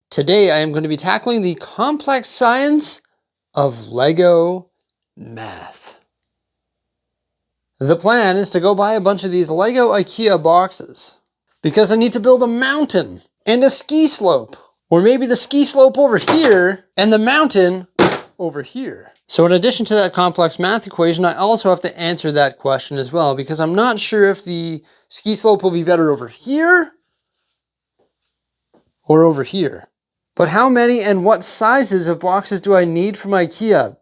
Today I am going to be tackling the complex science of Lego math. The plan is to go buy a bunch of these Lego IKEA boxes because I need to build a mountain and a ski slope, or maybe the ski slope over here and the mountain over here. So in addition to that complex math equation, I also have to answer that question as well, because I'm not sure if the ski slope will be better over here or over here. But how many and what sizes of boxes do I need from IKEA?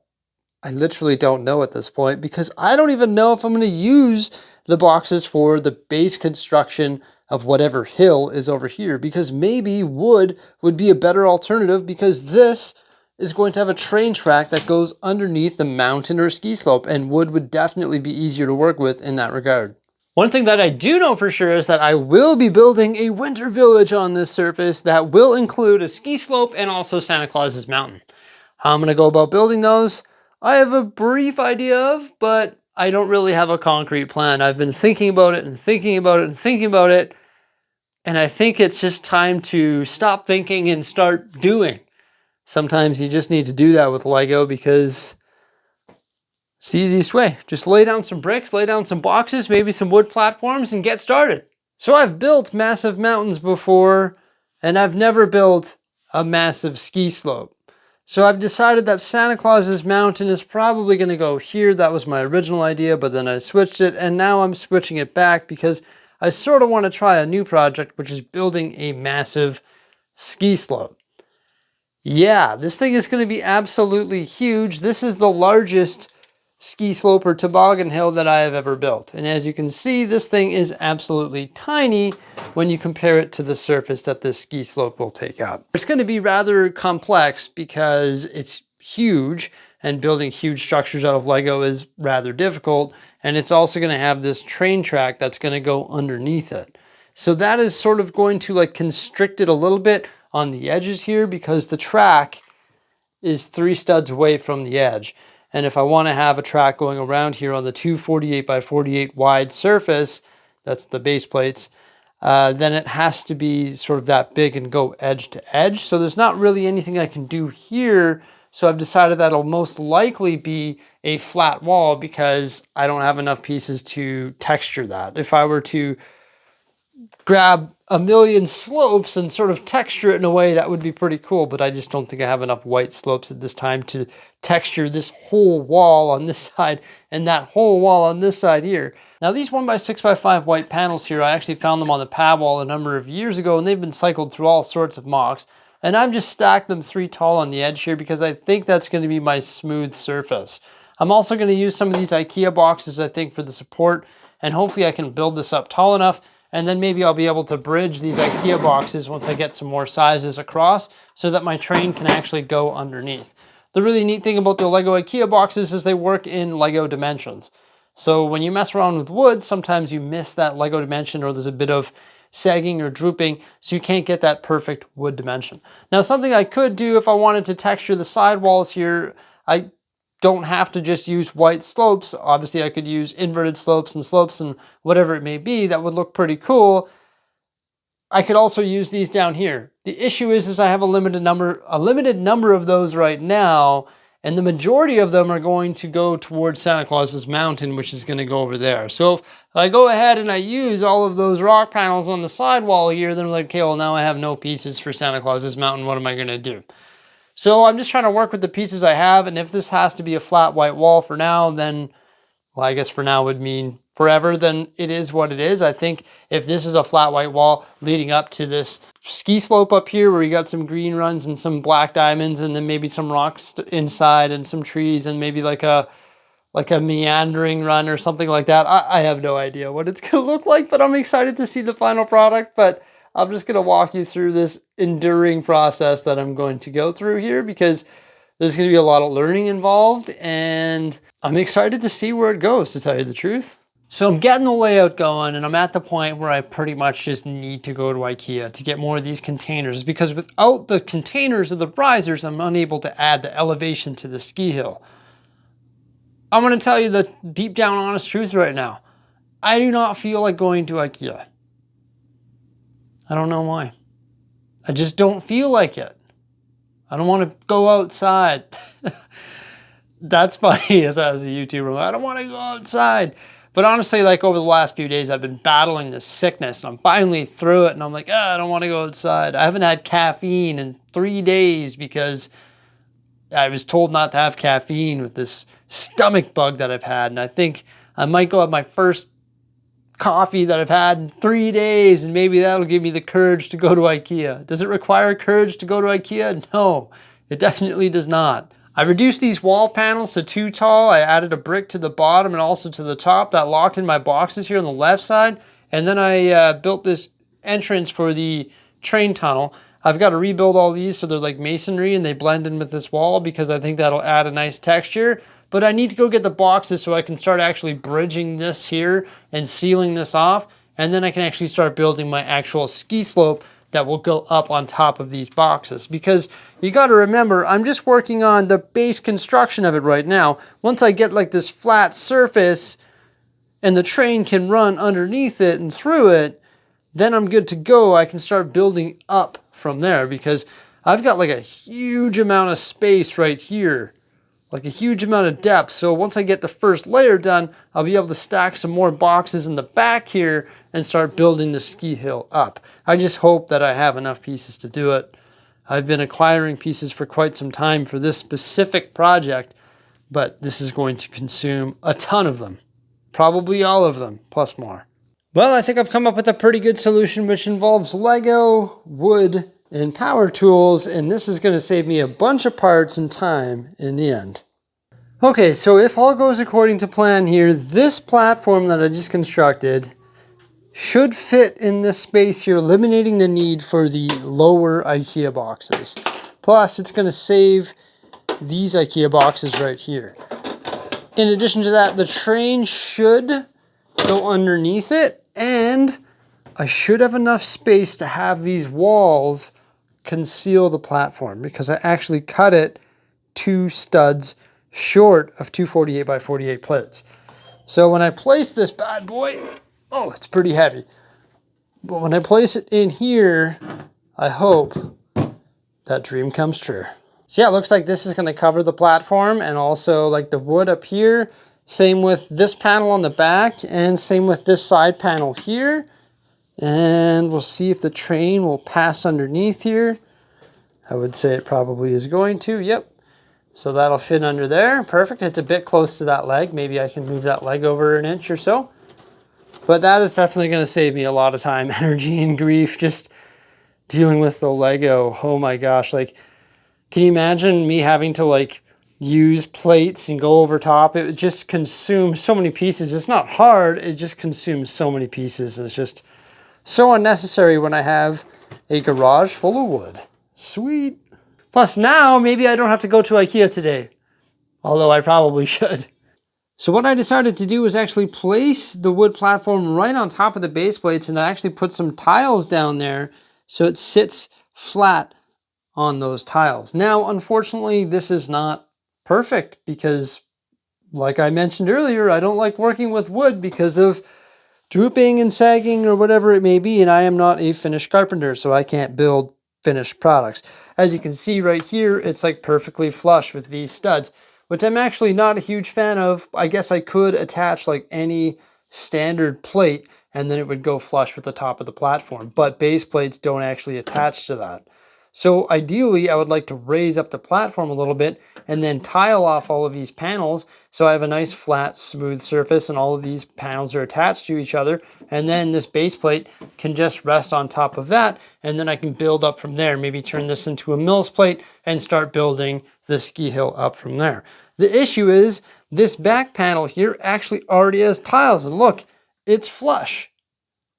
I literally don't know at this point, because I don't even know if I'm going to use the boxes for the base construction of whatever hill is over here, because maybe wood would be a better alternative, because this is going to have a train track that goes underneath the mountain or ski slope, and wood would definitely be easier to work with in that regard. One thing that I do know for sure is that I will be building a winter village on this surface that will include a ski slope and also Santa Claus's mountain. How I'm going to go about building those, I have a brief idea of, but I don't really have a concrete plan. I've been thinking about it and thinking about it and thinking about it, and I think it's just time to stop thinking and start doing. Sometimes you just need to do that with Lego, because it's the easiest way. Just lay down some bricks, lay down some boxes, maybe some wood platforms, and get started. So I've built massive mountains before, and I've never built a massive ski slope. So I've decided that Santa Claus's mountain is probably going to go here. That was my original idea, but then I switched it, and now I'm switching it back because I sort of want to try a new project, which is building a massive ski slope. Yeah, this thing is going to be absolutely huge. This is the largest ski slope or toboggan hill that I have ever built. And as you can see, this thing is absolutely tiny when you compare it to the surface that this ski slope will take up. It's going to be rather complex because it's huge, and building huge structures out of Lego is rather difficult. And it's also going to have this train track that's going to go underneath it. So that is sort of going to like constrict it a little bit on the edges here, because the track is 3 studs away from the edge. And if I want to have a track going around here on the 248 by 48 wide surface, that's the base plates, then it has to be sort of that big and go edge to edge. So there's not really anything I can do here. So I've decided that it'll most likely be a flat wall, because I don't have enough pieces to texture that. If I were to grab a million slopes and sort of texture it in a way, that would be pretty cool, but I just don't think I have enough white slopes at this time to texture this whole wall on this side and that whole wall on this side here. Now these 1x6x5 white panels here, I actually found them on the pad wall a number of years ago, and they've been cycled through all sorts of mocks, and I've just stacked them 3 tall on the edge here because I think that's going to be my smooth surface. I'm also going to use some of these IKEA boxes, I think, for the support, and hopefully I can build this up tall enough, and then maybe I'll be able to bridge these IKEA boxes once I get some more sizes across, so that my train can actually go underneath. The really neat thing about the Lego IKEA boxes is they work in Lego dimensions. So when you mess around with wood, sometimes you miss that Lego dimension, or there's a bit of sagging or drooping, so you can't get that perfect wood dimension. Now something I could do if I wanted to texture the side walls here, I don't have to just use white slopes. Obviously I could use inverted slopes and whatever it may be. That would look pretty cool. I could also use these down here. The issue is I have a limited number of those right now, and the majority of them are going to go towards Santa Claus's mountain, which is going to go over there. So if I go ahead and I use all of those rock panels on the side wall here, then I'm like, okay, well now I have no pieces for Santa Claus's mountain. What am I going to do? So I'm just trying to work with the pieces I have, and if this has to be a flat white wall for now, then, well, I guess for now would mean forever, then it is what it is. I think if this is a flat white wall leading up to this ski slope up here where we got some green runs and some black diamonds, and then maybe some rocks inside and some trees and maybe like a meandering run or something like that. I have no idea what it's going to look like, but I'm excited to see the final product. But I'm just going to walk you through this enduring process that I'm going to go through here, because there's going to be a lot of learning involved, and I'm excited to see where it goes, to tell you the truth. So I'm getting the layout going, and I'm at the point where I pretty much just need to go to IKEA to get more of these containers, because without the containers of the risers, I'm unable to add the elevation to the ski hill. I'm going to tell you the deep down honest truth right now. I do not feel like going to IKEA. I don't know why. I just don't feel like it. I don't want to go outside. That's funny as a YouTuber. I don't want to go outside. But honestly, like over the last few days, I've been battling this sickness and I'm finally through it and I'm like, I don't want to go outside. I haven't had caffeine in 3 days because I was told not to have caffeine with this stomach bug that I've had. And I think I might go have my first coffee that I've had in 3 days and maybe that'll give me the courage to go to IKEA. Does it require courage to go to IKEA? No, it definitely does not. I reduced these wall panels to 2 tall. I added a brick to the bottom and also to the top that locked in my boxes here on the left side. And then I built this entrance for the train tunnel. I've got to rebuild all these so they're like masonry and they blend in with this wall because I think that'll add a nice texture. But I need to go get the boxes so I can start actually bridging this here and sealing this off. And then I can actually start building my actual ski slope that will go up on top of these boxes. Because you got to remember, I'm just working on the base construction of it right now. Once I get like this flat surface and the train can run underneath it and through it, then I'm good to go. I can start building up from there because I've got like a huge amount of space right here, like a huge amount of depth. So once I get the first layer done, I'll be able to stack some more boxes in the back here and start building the ski hill up. I just hope that I have enough pieces to do it. I've been acquiring pieces for quite some time for this specific project, but this is going to consume a ton of them. Probably all of them, plus more. Well, I think I've come up with a pretty good solution which involves Lego, wood, and power tools, and this is going to save me a bunch of parts and time in the end. Okay, so if all goes according to plan here, this platform that I just constructed should fit in this space here, eliminating the need for the lower IKEA boxes. Plus, it's going to save these IKEA boxes right here. In addition to that, the train should go underneath it, and I should have enough space to have these walls conceal the platform because I actually cut it 2 studs short of 248 by 48 plates. So when I place this bad boy, oh, it's pretty heavy. But when I place it in here, I hope that dream comes true. So yeah, it looks like this is going to cover the platform and also like the wood up here. Same with this panel on the back and same with this side panel here. And we'll see if the train will pass underneath here. I would say it probably is going to. Yep. So that'll fit under there. Perfect. It's a bit close to that leg. Maybe I can move that leg over an inch or so. But that is definitely going to save me a lot of time, energy, and grief just dealing with the Lego. Oh my gosh. Like, can you imagine me having to like use plates and go over top? It would just consume so many pieces. It's not hard. It just consumes so many pieces. And it's just so unnecessary when I have a garage full of wood. Sweet. Plus now, maybe I don't have to go to IKEA today. Although I probably should. So what I decided to do was actually place the wood platform right on top of the base plates, and I actually put some tiles down there so it sits flat on those tiles. Now, unfortunately, this is not perfect because, like I mentioned earlier, I don't like working with wood because of drooping and sagging or whatever it may be, and I am not a finished carpenter, so I can't build finished products. As you can see right here, it's like perfectly flush with these studs, which I'm actually not a huge fan of. I guess I could attach like any standard plate and then it would go flush with the top of the platform, but base plates don't actually attach to that. So ideally, I would like to raise up the platform a little bit and then tile off all of these panels so I have a nice flat, smooth surface and all of these panels are attached to each other. And then this base plate can just rest on top of that and then I can build up from there. Maybe turn this into a Mills plate and start building the ski hill up from there. The issue is this back panel here actually already has tiles, and look, it's flush.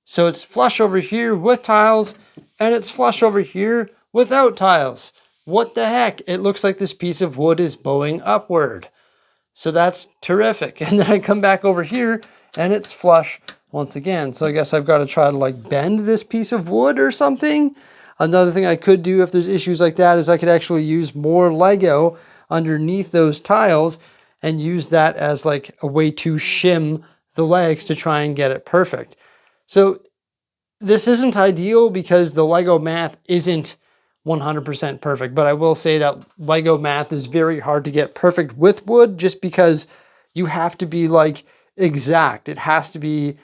So it's flush over here with tiles and it's flush over here without tiles. What the heck? It looks like this piece of wood is bowing upward. So that's terrific. And then I come back over here and it's flush once again. So I guess I've got to try to like bend this piece of wood or something. Another thing I could do if there's issues like that is I could actually use more Lego underneath those tiles and use that as like a way to shim the legs to try and get it perfect. So this isn't ideal because the Lego math isn't 100% perfect, but I will say that Lego math is very hard to get perfect with wood just because you have to be like exact. It has to be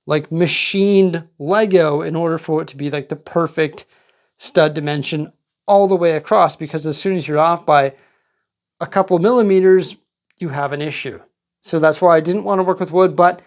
like machined Lego in order for it to be like the perfect stud dimension all the way across, because as soon as you're off by a couple millimeters, you have an issue. So that's why I didn't want to work with wood, but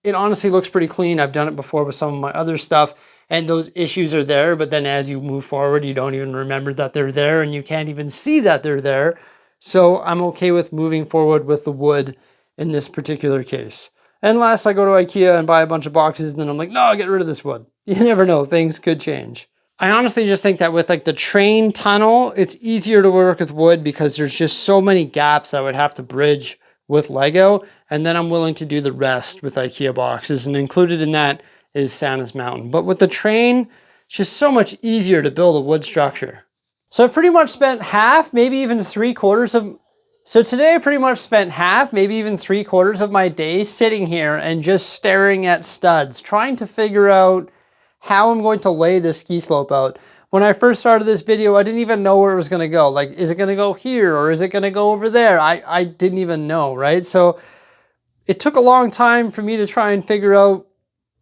it honestly looks pretty clean. I've done it before with some of my other stuff, and those issues are there, but then as you move forward, you don't even remember that they're there, and you can't even see that they're there. So I'm okay with moving forward with the wood in this particular case. Unless I go to IKEA and buy a bunch of boxes, and then I'm like, no, get rid of this wood. You never know, things could change. I honestly just think that with like the train tunnel, it's easier to work with wood because there's just so many gaps I would have to bridge with Lego, and then I'm willing to do the rest with IKEA boxes, and included in that is Santa's Mountain. But with the train, it's just so much easier to build a wood structure. So I've pretty much spent half, maybe even 3/4 of, so today I pretty much spent half, maybe even 3/4 of my day sitting here and just staring at studs, trying to figure out how I'm going to lay this ski slope out. When I first started this video, I didn't even know where it was going to go. Like, is it going to go here or is it going to go over there? I didn't even know, right? So it took a long time for me to try and figure out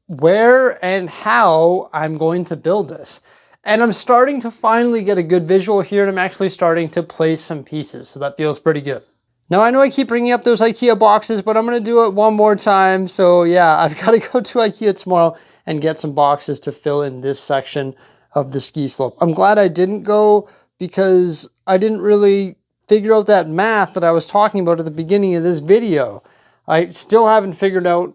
where and how I'm going to build this. And I'm starting to finally get a good visual here, and I'm actually starting to place some pieces. So that feels pretty good. Now, I know I keep bringing up those IKEA boxes, but I'm going to do it one more time. So yeah, I've got to go to IKEA tomorrow and get some boxes to fill in this section of the ski slope. I'm glad I didn't go because I didn't really figure out that math that I was talking about at the beginning of this video. I still haven't figured out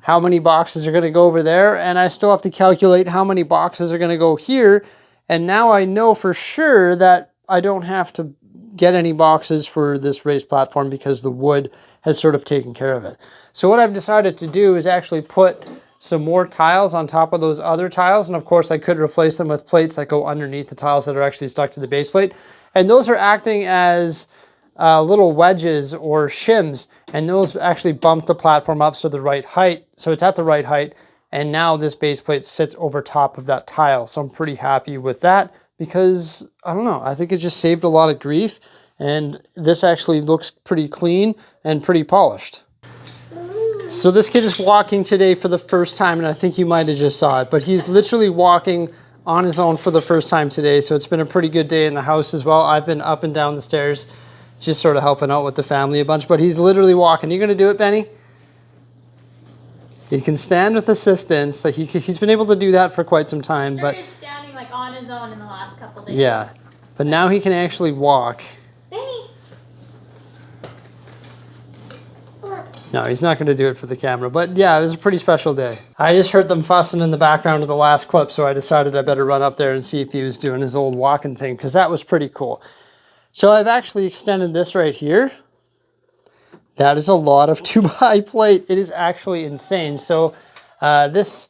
how many boxes are going to go over there, and I still have to calculate how many boxes are going to go here. And now I know for sure that I don't have to get any boxes for this raised platform because the wood has sort of taken care of it. So what I've decided to do is actually put some more tiles on top of those other tiles. And of course I could replace them with plates that go underneath the tiles that are actually stuck to the base plate. And those are acting as little wedges or shims. And those actually bump the platform up to the right height. So it's at the right height. And now this base plate sits over top of that tile. So I'm pretty happy with that because, I don't know, I think it just saved a lot of grief. And this actually looks pretty clean and pretty polished. So this kid is walking today for the first time, and I think you might have just saw it, but he's literally walking on his own for the first time today. So it's been a pretty good day in the house as well. I've been up and down the stairs, just sort of helping out with the family a bunch, but he's literally walking. You gonna do it, Benny? He can stand with assistance. Like he's been able to do that for quite some time. Started standing like on his own in the last couple days. Yeah, but now he can actually walk. Benny. No, he's not going to do it for the camera. But yeah, it was a pretty special day. I just heard them fussing in the background of the last clip, so I decided I better run up there and see if he was doing his old walking thing, because that was pretty cool. So I've actually extended this right here. That is a lot of 2x plate. It is actually insane. So this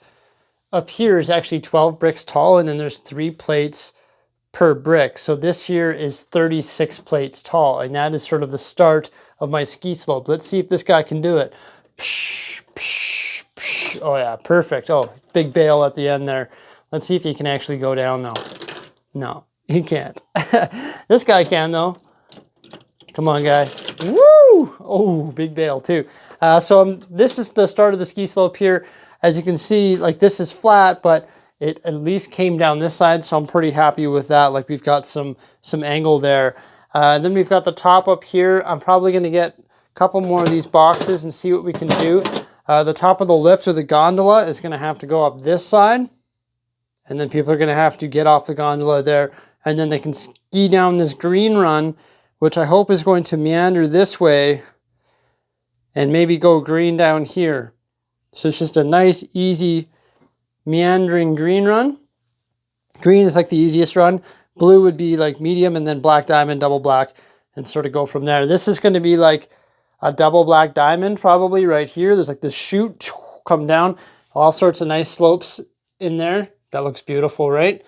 up here is actually 12 bricks tall, and then there's 3 plates per brick. So this here is 36 plates tall, and that is sort of the start of my ski slope. Let's see if this guy can do it. Psh, psh, psh. Oh yeah, perfect. Oh, big bail at the end there. Let's see if he can actually go down though. No, he can't. This guy can though. Come on, guy. Woo! Oh, big bail too. This is the start of the ski slope here. As you can see, like this is flat, but it at least came down this side, so I'm pretty happy with that. Like we've got some angle there. Then we've got the top up here. I'm probably going to get a couple more of these boxes and see what we can do. The top of the lift or the gondola is going to have to go up this side. And then people are going to have to get off the gondola there. And then they can ski down this green run, which I hope is going to meander this way and maybe go green down here. So it's just a nice, easy, meandering green run. Green is like the easiest run. Blue would be like medium, and then black diamond, double black, and sort of go from there. This is going to be like a double black diamond probably right here. There's like this chute, come down, all sorts of nice slopes in there. That looks beautiful, right?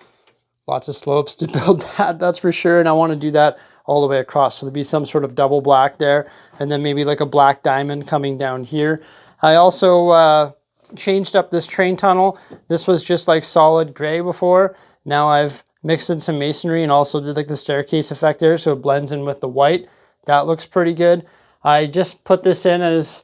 Lots of slopes to build that, that's for sure. And I want to do that all the way across. So there'll be some sort of double black there, and then maybe like a black diamond coming down here. I also changed up this train tunnel. This was just like solid gray before. Now I've mixed in some masonry and also did like the staircase effect there, so it blends in with the white. That looks pretty good. I just put this in as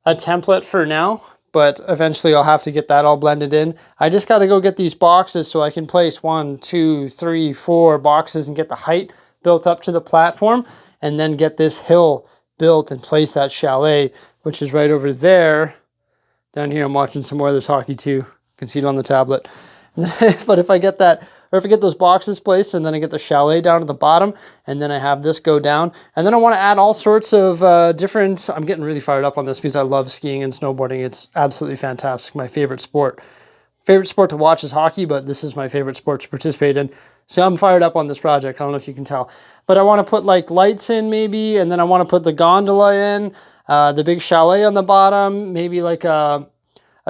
a template for now, but eventually I'll have to get that all blended in. I just got to go get these boxes so I can place 1, 2, 3, 4 boxes and get the height built up to the platform, and then get this hill built and place that chalet, which is right over there. Down here I'm watching some Oilers hockey too. You can see it on the tablet. But if I get that, or if I get those boxes placed and then I get the chalet down to the bottom and then I have this go down, and then I want to add all sorts of different, I'm getting really fired up on this because I love skiing and snowboarding. It's absolutely fantastic. My favorite sport. Favorite sport to watch is hockey, but this is my favorite sport to participate in. So I'm fired up on this project. I don't know if you can tell, but I want to put like lights in maybe, and then I want to put the gondola in, the big chalet on the bottom, maybe like a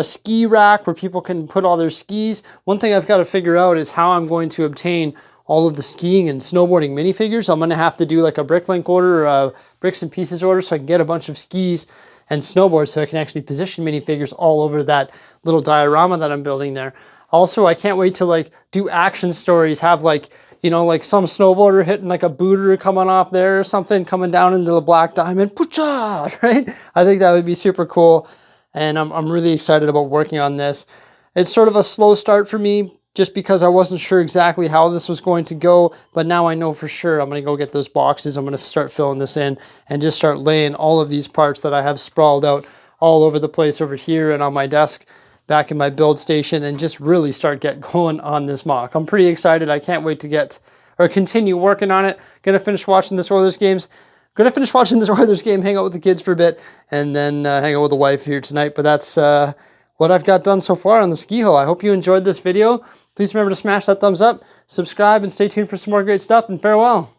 ski rack where people can put all their skis. One thing I've got to figure out is how I'm going to obtain all of the skiing and snowboarding minifigures. I'm going to have to do like a Bricklink order or a Bricks and Pieces order so I can get a bunch of skis and snowboards so I can actually position minifigures all over that little diorama that I'm building there. Also, I can't wait to like do action stories, have like, you know, like some snowboarder hitting like a booter coming off there or something, coming down into the black diamond, Poocha! Right? I think that would be super cool. And I'm really excited about working on this. It's sort of a slow start for me just because I wasn't sure exactly how this was going to go, but now I know for sure. I'm going to go get those boxes. I'm going to start filling this in and just start laying all of these parts that I have sprawled out all over the place over here and on my desk back in my build station, and just really start get going on this MOC. I'm pretty excited. I can't wait to get or continue working on it. Gonna finish watching this Oilers game, hang out with the kids for a bit, and then hang out with the wife here tonight. But that's what I've got done so far on the ski hill. I hope you enjoyed this video. Please remember to smash that thumbs up, subscribe, and stay tuned for some more great stuff, and farewell.